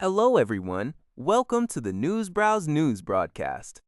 Hello, everyone. Welcome to the Newsbrowse News broadcast.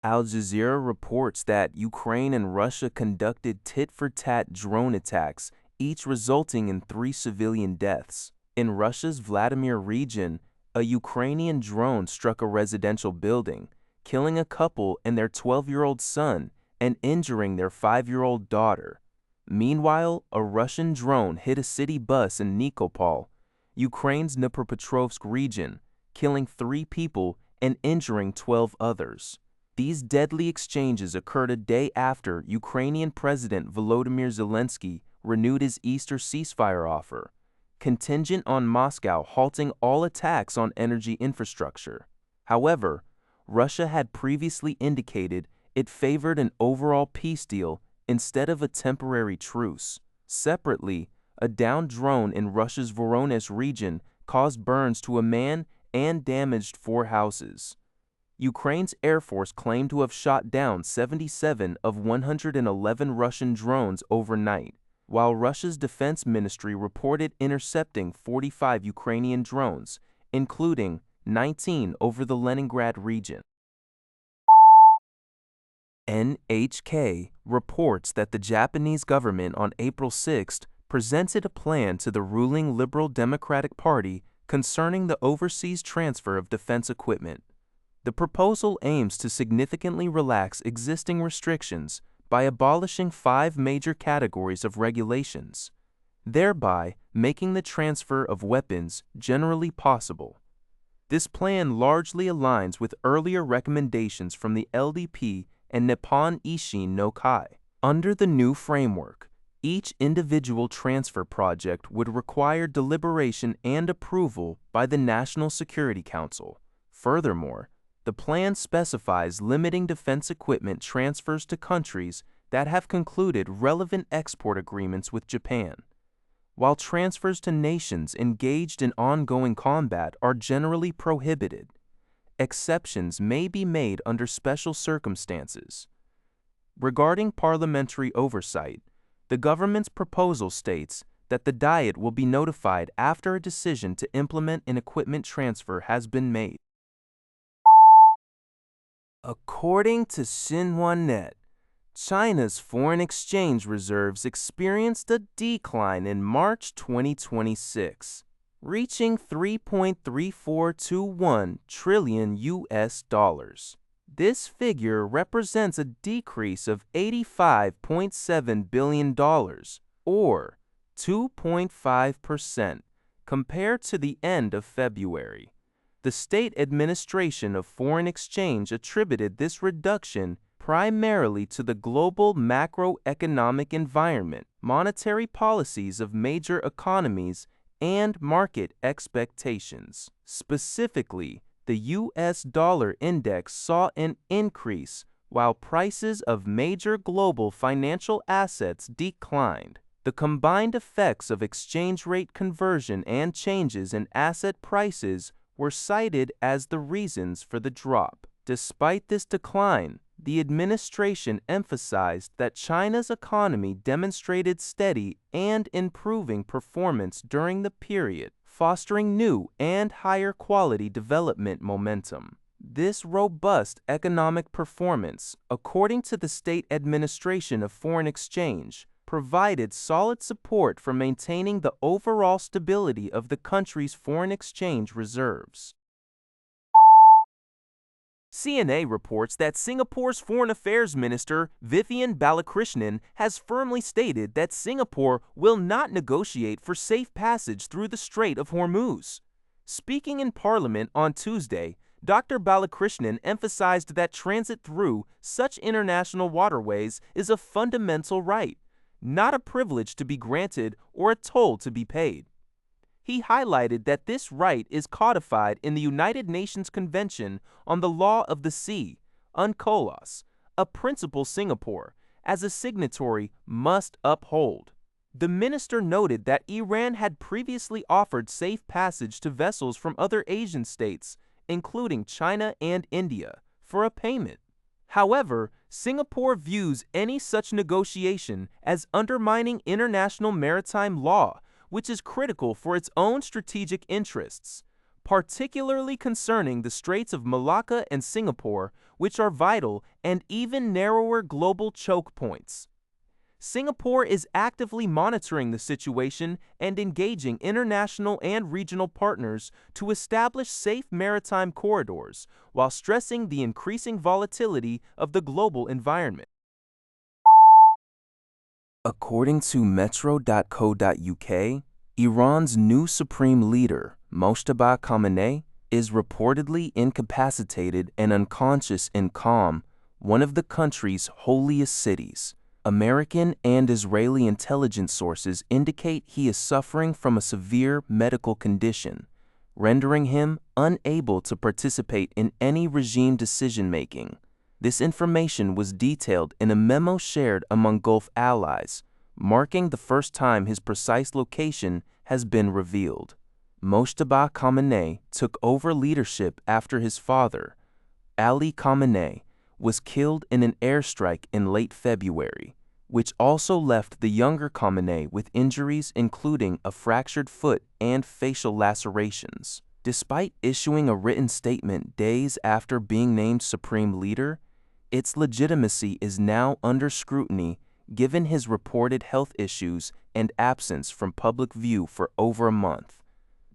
Al Jazeera reports that Ukraine and Russia conducted tit-for-tat drone attacks, each resulting in 3 civilian deaths. In Russia's Vladimir region, a Ukrainian drone struck a residential building, killing a couple and their 12-year-old son and injuring their 5-year-old daughter. Meanwhile, a Russian drone hit a city bus in Nikopol, Ukraine's Dnipropetrovsk region, killing 3 people and injuring 12 others. These deadly exchanges occurred a day after Ukrainian President Volodymyr Zelensky renewed his Easter ceasefire offer, contingent on Moscow halting all attacks on energy infrastructure. However, Russia had previously indicated it favored an overall peace deal instead of a temporary truce. Separately, a downed drone in Russia's Voronezh region caused burns to a man and damaged 4 houses. Ukraine's Air Force claimed to have shot down 77 of 111 Russian drones overnight, while Russia's Defense Ministry reported intercepting 45 Ukrainian drones, including 19 over the Leningrad region. NHK reports that the Japanese government on April 6 presented a plan to the ruling Liberal Democratic Party concerning the overseas transfer of defense equipment. The proposal aims to significantly relax existing restrictions by abolishing 5 major categories of regulations, thereby making the transfer of weapons generally possible. This plan largely aligns with earlier recommendations from the LDP and Nippon Ishin no Kai. Under the new framework, each individual transfer project would require deliberation and approval by the National Security Council. Furthermore, the plan specifies limiting defense equipment transfers to countries that have concluded relevant export agreements with Japan, while transfers to nations engaged in ongoing combat are generally prohibited. Exceptions may be made under special circumstances. Regarding parliamentary oversight, the government's proposal states that the Diet will be notified after a decision to implement an equipment transfer has been made. According to Xinhua.net, China's foreign exchange reserves experienced a decline in March 2026, reaching $3.3421 trillion. This figure represents a decrease of $85.7 billion, or 2.5%, compared to the end of February. The State Administration of Foreign Exchange attributed this reduction primarily to the global macroeconomic environment, monetary policies of major economies, and market expectations. Specifically, the U.S. dollar index saw an increase, while prices of major global financial assets declined. The combined effects of exchange rate conversion and changes in asset prices were cited as the reasons for the drop. Despite this decline, the administration emphasized that China's economy demonstrated steady and improving performance during the period, fostering new and higher quality development momentum. This robust economic performance, according to the State Administration of Foreign Exchange, provided solid support for maintaining the overall stability of the country's foreign exchange reserves. CNA reports that Singapore's Foreign Affairs Minister Vivian Balakrishnan has firmly stated that Singapore will not negotiate for safe passage through the Strait of Hormuz. Speaking in Parliament on Tuesday, Dr. Balakrishnan emphasized that transit through such international waterways is a fundamental right, not a privilege to be granted or a toll to be paid. He highlighted that this right is codified in the United Nations Convention on the Law of the Sea, UNCLOS, a principle Singapore, as a signatory, must uphold. The minister noted that Iran had previously offered safe passage to vessels from other Asian states, including China and India, for a payment. However, Singapore views any such negotiation as undermining international maritime law, which is critical for its own strategic interests, particularly concerning the Straits of Malacca and Singapore, which are vital and even narrower global choke points. Singapore is actively monitoring the situation and engaging international and regional partners to establish safe maritime corridors, while stressing the increasing volatility of the global environment. According to metro.co.uk, Iran's new supreme leader, Mojtaba Khamenei, is reportedly incapacitated and unconscious in Qom, one of the country's holiest cities. American and Israeli intelligence sources indicate he is suffering from a severe medical condition, rendering him unable to participate in any regime decision-making. This information was detailed in a memo shared among Gulf allies, marking the first time his precise location has been revealed. Mojtaba Khamenei took over leadership after his father, Ali Khamenei, was killed in an airstrike in late February, which also left the younger Khamenei with injuries including a fractured foot and facial lacerations. Despite issuing a written statement days after being named supreme leader, its legitimacy is now under scrutiny given his reported health issues and absence from public view for over a month.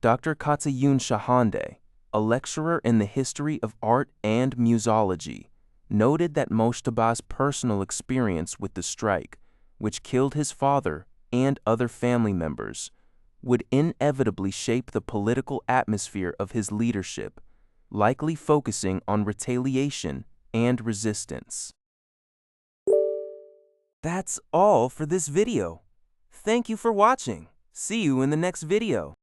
Dr. Qatayoun Shahande, a lecturer in the history of art and musology, noted that Mojtaba's personal experience with the strike, which killed his father and other family members, would inevitably shape the political atmosphere of his leadership, likely focusing on retaliation and resistance. That's all for this video. Thank you for watching. See you in the next video.